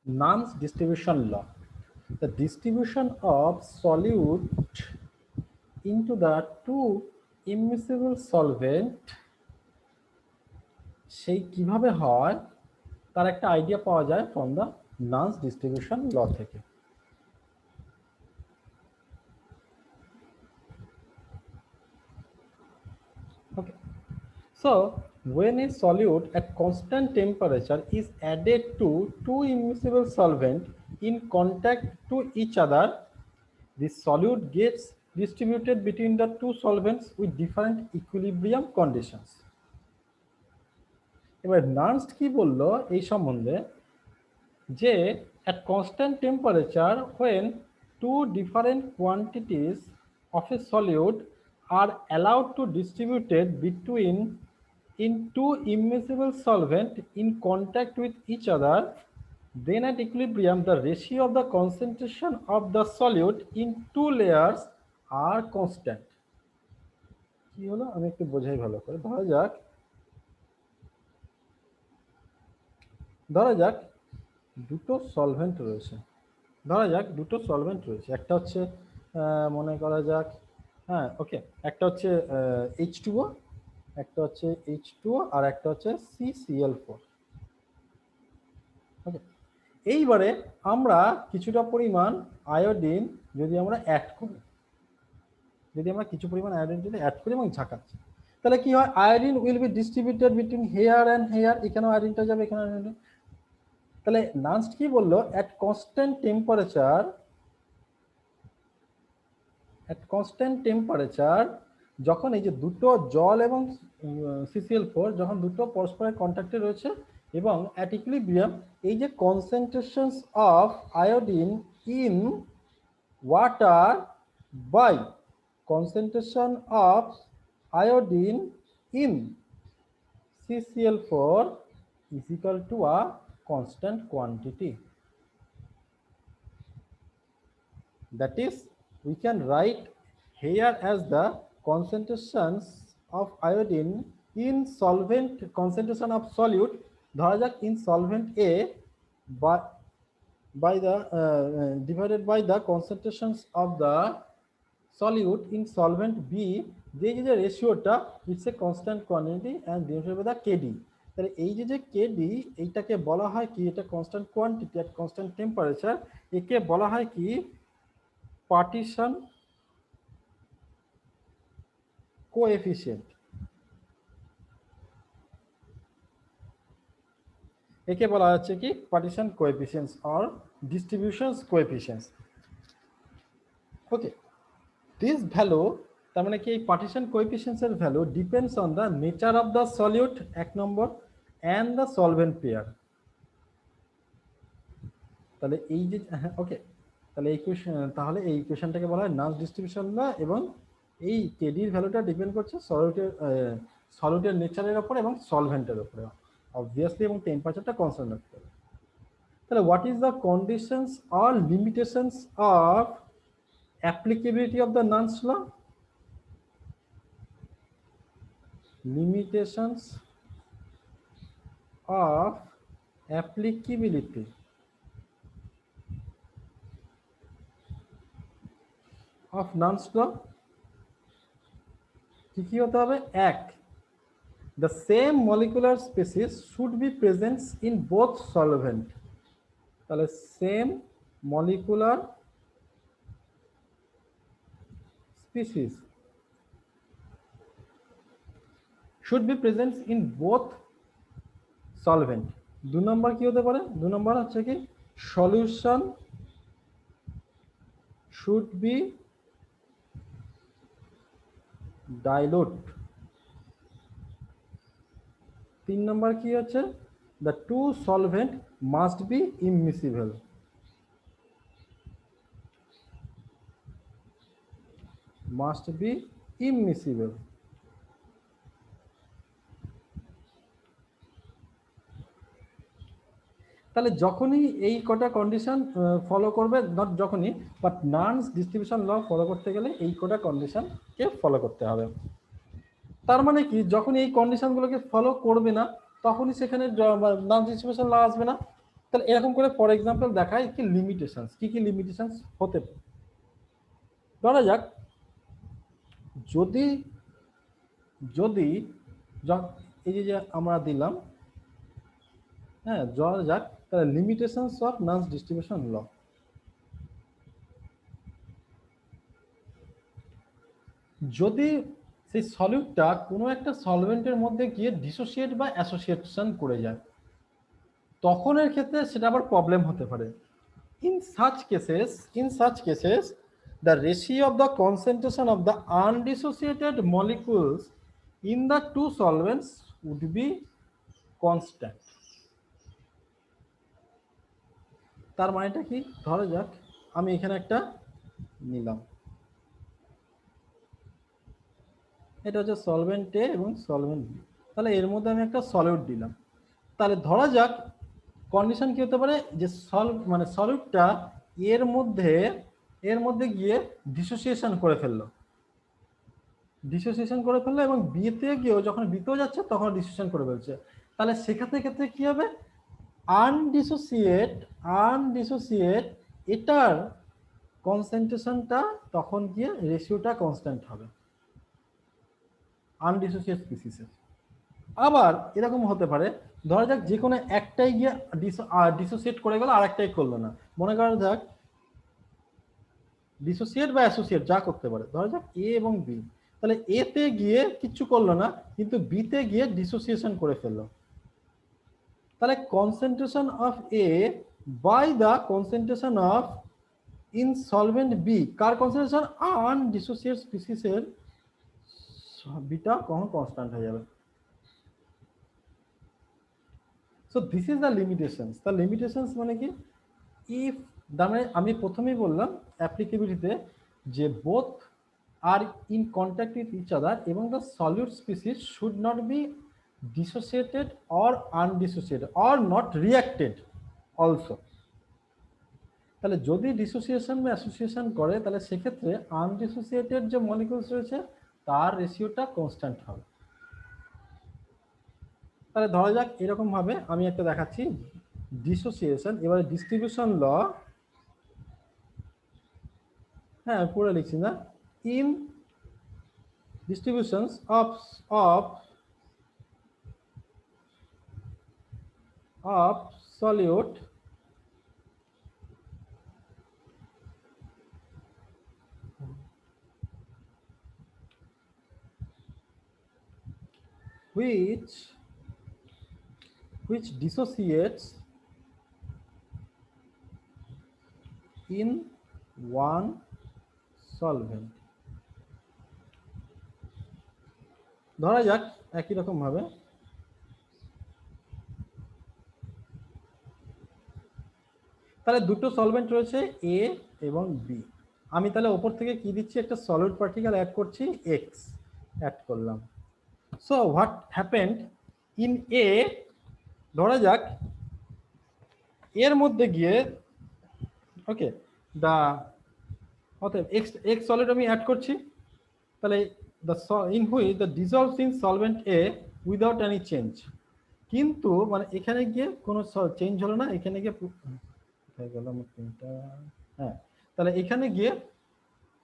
Nernst distribution law. The distribution of solute into the two immiscible solvent সেই কিভাবে হয় তার একটা আইডিয়া পাওয়া যায় from the Nernst distribution law থেকে। Okay. So when a solute at constant temperature is added to two immiscible solvent in contact to each other, the solute gets distributed between the two solvents with different equilibrium conditions. এবার নার্নস্ট কি বললো এই সম্বন্ধে যে at constant temperature when two different quantities of a solute are allowed to distributed between in two immiscible solvent in contact with each other, then at equilibrium the ratio of the concentration of the solute in two layers are constant. কি হলো আমি একটু বোঝাই ভালো করে। ধরা যাক দুটো সলভেন্ট রয়েছে, একটা হচ্ছে মনে করা যাক ওকে একটা হচ্ছে H2O, একটা হচ্ছে H2O আর একটা হচ্ছে CCl4। ওকে, এইবারে আমরা কিছুটা পরিমাণ আয়োডিন যদি আমরা অ্যাড করি, এবং ঝাঁকাচ্ছি, তাহলে কি হয়, iodine will be distributed between here and here, এখানেও আয়োডিনটা যাবে, এখানে আয়োডিন। তাহলে নার্নস্ট কি বললো, অ্যাট কনস্ট্যান্ট টেম্পারেচার যখন এই যে দুটো জল এবং CCl4 যখন দুটো পরস্পরের কন্ট্যাক্টে রয়েছে এবং অ্যাট ইকুইলিব্রিয়াম এই যে concentrations of iodine in water by concentration of iodine in CCl4 is equal to a constant quantity. That is, we can write here as the concentrations of iodine in solvent, concentration of solute ধরা যাক in solvent A by the divided by the concentrations of the solute in solvent B, যে যে রেশিওটা it's a constant quantity and denoted by the KD. তাহলে এই যে KD এইটাকে বলা হয় কি, এটা constant quantity at constant temperature, একে বলা হয় কি পার্টিশন কোএফিসিয়েন্ট। একে বলা হচ্ছে কি partition coefficients or distributions coefficients. Okay, this value তার মানে কি এই পার্টিশন কোএফিসিয়েন্টসের value depends on the nature of the solute এক নম্বর অ্যান্ড দ্য সলভেন্ট পেয়ার। তাহলে এই যে ওকে, তাহলে এই ইকুয়েশনটাকে বলা হয় নার্নস্ট ডিস্ট্রিবিউশন ল, এবং এই কেডির ভ্যালুটা ডিপেন্ড করছে সলিউটের নেচারের উপর এবং সলভেন্টের উপরে অবভিয়াসলি, এবং টেম্পারেচারটা কনস্ট্যান্ট রাখতে হবে। তাহলে what is the conditions or limitations of applicability of the Nernst law? Limitations of applicability of Nernst law কি হতে হবে, এক, the same molecular species should be present in both solvent। তাহলে same molecular species should be present in both solvent। দু নম্বর কি হতে পারে, দু নম্বর হচ্ছে কি solution should be dilute। তিন নম্বর কি হচ্ছে, the two solvent must be immiscible। তাহলে যখনই এই কটা কন্ডিশন ফলো করবে, নট যখনই, বাট নার্নস্ট ডিস্ট্রিবিউশন ল ফলো করতে গেলে এই কটা কন্ডিশনকে ফলো করতে হবে। তার মানে কি, যখন এই কন্ডিশনগুলোকে ফলো করবে না তখনই সেখানে নার্নস্ট ডিস্ট্রিবিউশন ল আসবে না। তাহলে এরকম করে ফর এক্সাম্পল দেখায় কি লিমিটেশনস, কি লিমিটেশনস হতে পারে। ধরা যাক যদি যদি এই যে আমরা দিলাম, হ্যাঁ, ধরা যাক তাহলে লিমিটেশনস অফ নান্স ডিস্ট্রিবিউশন ল। যদি সেই সলিউটটা কোনো একটা সলভেন্টের মধ্যে গিয়ে ডিসোসিয়েট বা অ্যাসোসিয়েশন করে যায়, তখন এর ক্ষেত্রে সেটা আবার প্রবলেম হতে পারে। In such cases, the ratio of the concentration of the undissociated molecules in the two solvents would be constant. তার মানেটা কি? ধরা যাক আমি এখানে একটা নিলাম, এটা হচ্ছে সলভেন্ট এ এবং সলভেন্ট বি, তাহলে এর মধ্যে আমি একটা সলিউট দিলাম। তাহলে ধরা যাক কন্ডিশন কি হতে পারে, যে সলিউটটা এর মধ্যে গিয়ে ডিসোসিয়েশন করে ফেললো এবং বিতে গিয়েও যখন বিতেও যাচ্ছে তখন ডিসোসিয়েশন করে ফেলছে। তাহলে সেক্ষেত্রে কি হবে, আনডিসোসিয়েট এটার কনসেন্ট্রেশনটা তখন গিয়ে রেশিওটা কনস্ট্যান্ট হবে আনডিসোসিয়েট স্পিসিসের। আবার এরকম হতে পারে, ধরা যাক যে কোনো একটাই গিয়ে ডিসোসিয়েট করে গেল, আর একটাই করলো না। মনে করা যাক ডিসোসিয়েট বা অ্যাসোসিয়েট যা করতে পারে, ধরা যাক এ এবং বি, তাহলে এ তে গিয়ে কিচ্ছু করলো না, কিন্তু বি তে গিয়ে ডিসোসিয়েশন করে ফেললো। তাহলে concentration of A by the concentration of in solvent B, কার কনসেন্ট্রেশন, আনডিসোসিয়েট স্পিসিসের বিটা কখন কনস্ট্যান্ট হয়ে যাবে। So this is the limitations. The limitations মানে কি, if মানে আমি প্রথমেই বললাম অ্যাপ্লিকেবিলিটিতে যে both are in contact with each other এবং the solute species should not be dissociated or undissociated or not reacted also. তাহলে যদি ডিসোসিয়েশন বা অ্যাসোসিয়েশন করে, তাহলে সেক্ষেত্রে আনডিসোসিয়েটেড যে মলিকিউলস রয়েছে তার রেশিওটা কনস্ট্যান্ট হবে। তাহলে ধরা যাক এরকম ভাবে আমি একটা দেখাচ্ছি ডিসোসিয়েশন, এবারে ডিস্ট্রিবিউশন ল, হ্যাঁ পুরো লিখছি না, in distributions of solute which dissociates in one solvent। ধরা যাক একই রকম ভাবে তাহলে দুটো সলভেন্ট রয়েছে এ এবং বি, আমি তাহলে ওপর থেকে কি দিচ্ছি, একটা সলিড পার্টিকেল অ্যাড করছি, এক্স অ্যাড করলাম। So what happened in a, ধরা যাক এর মধ্যে গিয়ে ওকে দা অতএব এক্স সলিড আমি অ্যাড করছি, তাহলে in which the dissolves in solvent A without any change, কিন্তু মানে এখানে গিয়ে কোনো চেঞ্জ হলো না, এখানে গিয়ে হ্যাঁ, তাহলে এখানে গিয়ে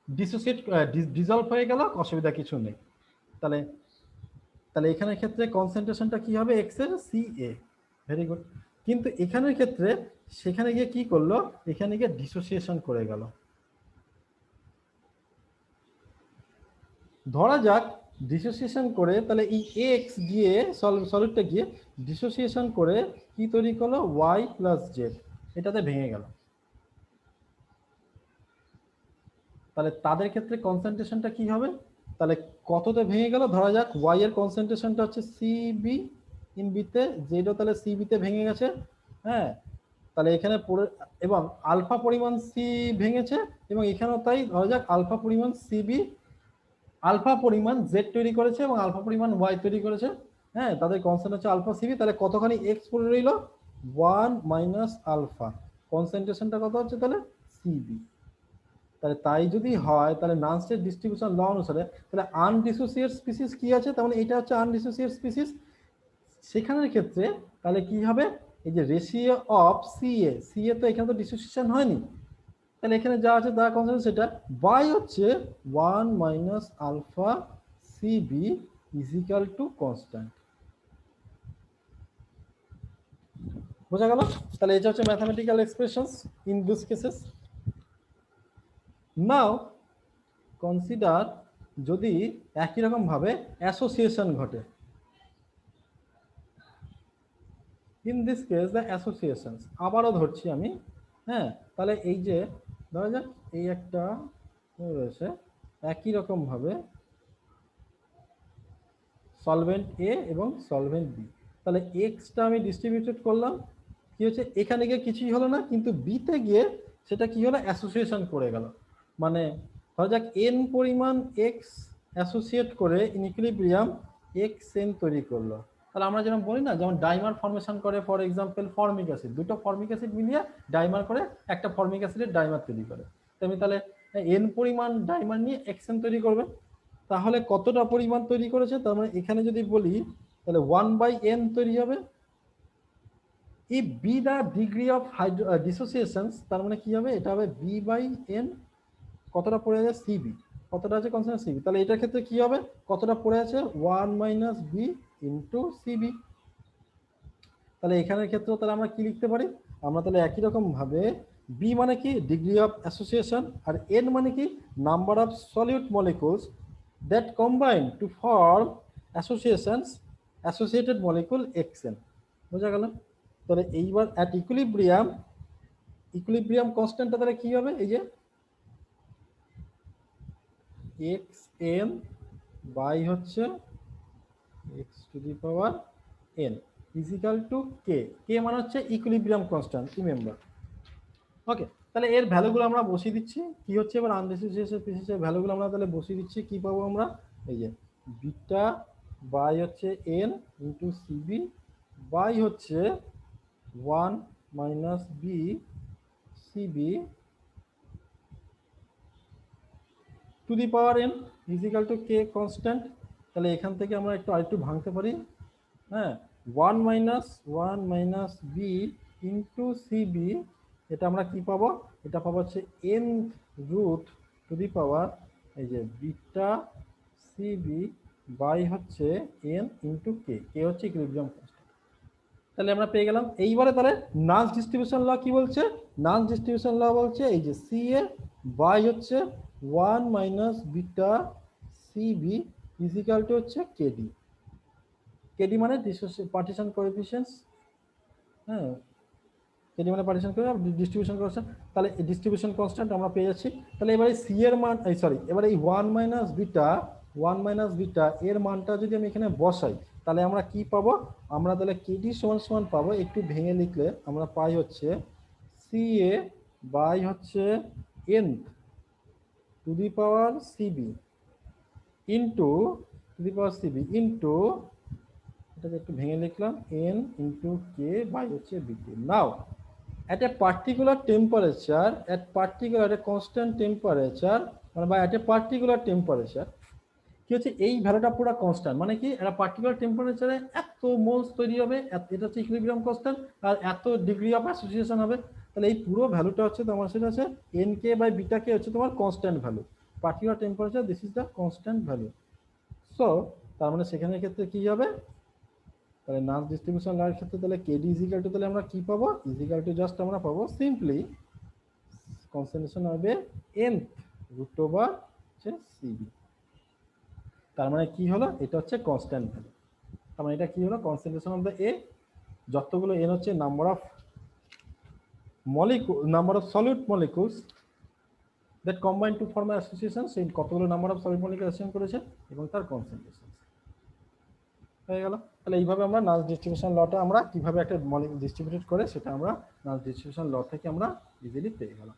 ডিসোসিয়েট ডিজলভ হয়ে গেল, অসুবিধা কিছু নেই। তাহলে এখানের ক্ষেত্রে কনসেন্ট্রেশনটা কি হবে, এক্স এর সি এ, ভেরি গুড। কিন্তু এখানের ক্ষেত্রে সেখানে গিয়ে কি করলো, এখানে গিয়ে ডিসোসিয়েশন করে গেল। ধরা যাক ডিসোসিয়েশন করে, তাহলে এই এক্স গিয়ে সলিডটা গিয়ে ডিসোসিয়েশন করে কি তৈরি করলো, ওয়াই প্লাস জেড, এটাতে ভেঙে গেল। তাহলে তাদের ক্ষেত্রে কনসেন্ট্রেশনটা কি হবে, তাহলে কততে ভেঙে গেল, ধরা যাক ওয়াই এর কনসেন্ট্রেশনটা হচ্ছে সিবি ইন বিতে, জেডও তাহলে সিবিতে ভেঙে গেছে, হ্যাঁ, তাহলে এখানে এবং আলফা পরিমাণ সি ভেঙেছে, এবং এখানেও তাই, ধরা যাক আলফা পরিমাণ সিবি আলফা পরিমাণ জেড তৈরি করেছে এবং আলফা পরিমাণ ওয়াই তৈরি করেছে, হ্যাঁ, তাদের কনসেন্ট হচ্ছে আলফা সিবি, তাহলে কতখানি এক্স পড়ে রইল, 1 মাইনাস আলফা, কনসেন্ট্রেশনটা কত হচ্ছে তাহলে সিবি। তাহলে তাই যদি হয়, তাহলে নানস্টেট ডিস্ট্রিবিউশন ল অনুসারে তাহলে আনডিসোসিয়েট স্পিসিস কি আছে, তার মানে এটা হচ্ছে আনডিসোসিয়েট স্পিসিস, সেখানের ক্ষেত্রে তাহলে কি হবে, এই যে রেশিও অফ সিএ তো এখানে তো ডিসোসিয়েশন হয়নি, তাহলে এখানে যা আছে তা কনস্ট্যান্ট সেটা বাই হচ্ছে 1 minus alpha CB is equal to constant. বোঝা গেল? তাহলে এটা হচ্ছে mathematical expressions in this cases. Now consider যদি একই রকম ভাবে অ্যাসোসিয়েশন ঘটে, in this case the associations, আবারও ধরছি আমি, হ্যাঁ, তাহলে এই যে ধরা যাক এই একটা রয়েছে একই রকম ভাবে সলভেন্ট এ এবং সলভেন্ট বি, তাহলে এক্সটা আমি ডিস্ট্রিবিউটেড করলাম, কি হচ্ছে এখানে গিয়ে কিছুই হলো না, কিন্তু বিতে গিয়ে সেটা কি হলো অ্যাসোসিয়েশন করে গেল, মানে ধরা যাক এন পরিমাণ এক্স অ্যাসোসিয়েট করে ইন ইকুইলিব্রিয়াম এক্স এন তৈরি করলো। তাহলে আমরা যেরকম বলি না, যেমন ডাইমার ফর্মেশন করে, ফর এক্সাম্পল ফর্মিক অ্যাসিড, দুটো ফর্মিক অ্যাসিড মিলিয়ে ডাইমার করে একটা ফর্মিক অ্যাসিডের ডাইমার তৈরি করে, তেমনি তাহলে এন পরিমাণ ডাইমার নিয়ে এক্স এন তৈরি করবে। তাহলে কতটা পরিমাণ তৈরি করেছে, তার মানে এখানে যদি বলি তাহলে 1/n তৈরি হবে। if b the degree of dissociations, তার মানে কি হবে, এটা হবে b/n, কতটা পড়ে আছে cb, কতটা আছে কনস্ট্যান্ট cb, তাহলে এটার ক্ষেত্রে কি হবে, কতটা পড়ে আছে 1 মাইনাস b ইনটু cb। তাহলে এখানের ক্ষেত্রে তাহলে আমরা কি লিখতে পারি, আমরা তাহলে একই রকম ভাবে b মানে কি ডিগ্রি অফ অ্যাসোসিয়েশন, আর n মানে কি number of solute molecules that combine to form associations associated molecule xn। বোঝা গেল? তাহলে এইবার at equilibrium কনস্ট্যান্টটা তাহলে কি হবে, এই যে xn বাই হচ্ছে x two the power n is equal to k, k মানে হচ্ছে ইকুইলিব্রিয়াম কনস্ট্যান্ট, রিমেম্বার। ওকে, তাহলে এর ভ্যালুগুলো আমরা বসিয়ে দিচ্ছি, কি হচ্ছে এবার আনডিসোসিয়েটেড স্পিসিসের ভ্যালুগুলো আমরা তাহলে বসিয়ে দিচ্ছি, কি পাবো আমরা, এই যে বিটা বাই হচ্ছে n ইনটু সিবি বাই হচ্ছে 1 minus b CB to the power n is equal to K constant. তাহলে এখান থেকে আমরা একটু আরেকটু ভাঙতে পারি, হ্যাঁ, 1 মাইনাস বি ইন্টু সিবি, এটা আমরা কি পাবো, এটা পাবো হচ্ছে n রুট টু দি পাওয়ার এই যে বিটা সিবি বাই হচ্ছে n ইন্টু কে, কে হচ্ছে ইকুইলিব্রিয়াম কনস্ট্যান্ট। তাহলে আমরা পেয়ে গেলাম। এইবারে তাহলে নান্স ডিস্ট্রিবিউশন ল কি বলছে, নান্স ডিস্ট্রিবিউশন ল বলছে এই যে সি এ বাই হচ্ছে 1 minus beta CB is equal to হচ্ছে কেডি, কেডি মানে পার্টিশন কোএফিসিয়েন্টস, হ্যাঁ, কেডি মানে পার্টিশন করে ডিস্ট্রিবিউশন কনস্ট্যান্ট, তাহলে ডিস্ট্রিবিউশন কনস্ট্যান্ট আমরা পেয়ে যাচ্ছি। তাহলে এবারে সি এর মান, এই সরি, এবারে এই 1 মাইনাস বিটা এর মানটা যদি আমি এখানে বসাই, তাহলে আমরা কি পাবো, আমরা তাহলে কেডি সমান সমান পাবো, একটু ভেঙে লিখলে আমরা পাই হচ্ছে সি এ বাই হচ্ছে n to the power CB into to the power CB into, এটাকে একটু ভেঙে লিখলাম, n ইন্টু কে বাই হচ্ছে বিকে। নাও at a particular temperature, at a constant temperature, মানে বা at a particular temperature, কি হচ্ছে এই ভ্যালুটা পুরো কনস্ট্যান্ট, মানে কি একটা পার্টিকুলার টেম্পারেচারে এত মোলস তৈরি হবে, এটা হচ্ছে ইকুইলিব্রিয়াম কনস্ট্যান্ট, আর এত ডিগ্রি অফ অ্যাসোসিয়েশন হবে, তাহলে এই পুরো ভ্যালুটা হচ্ছে তোমার সেটা আছে এন কে বাই বিটা কে হচ্ছে তোমার constant value, particular temperature this is the constant value. So তার মানে সেখানের ক্ষেত্রে কি হবে, তাহলে নান্স ডিস্ট্রিবিউশন লার ক্ষেত্রে তাহলে কেডি ইজ ইকুয়াল টু, তাহলে আমরা কি পাবো, ইজ ইকুয়াল টু জাস্ট আমরা পাবো সিম্পলি কনসেন্ট্রেশন হবে n রুট ওভার হচ্ছে সিবি। তার মানে কি হলো, এটা হচ্ছে কনস্ট্যান্ট ভ্যালু, তার মানে এটা কি হলো কনসেন্ট্রেশন অফ দ্য এ, যতগুলো n হচ্ছে number of molecule, number of solute molecules that combine to form association, সেই কতগুলো number of solute molecule association করেছে এবং তার কনসেন্ট্রেশন হয়ে গেল। তাহলে এইভাবে আমরা নান্স ডিস্ট্রিবিউশন লটা আমরা কিভাবে একটা মলিকুল ডিস্ট্রিবিউটেড করে সেটা আমরা নান্স ডিস্ট্রিবিউশন ল থেকে আমরা ইজিলি পেয়ে গেলাম।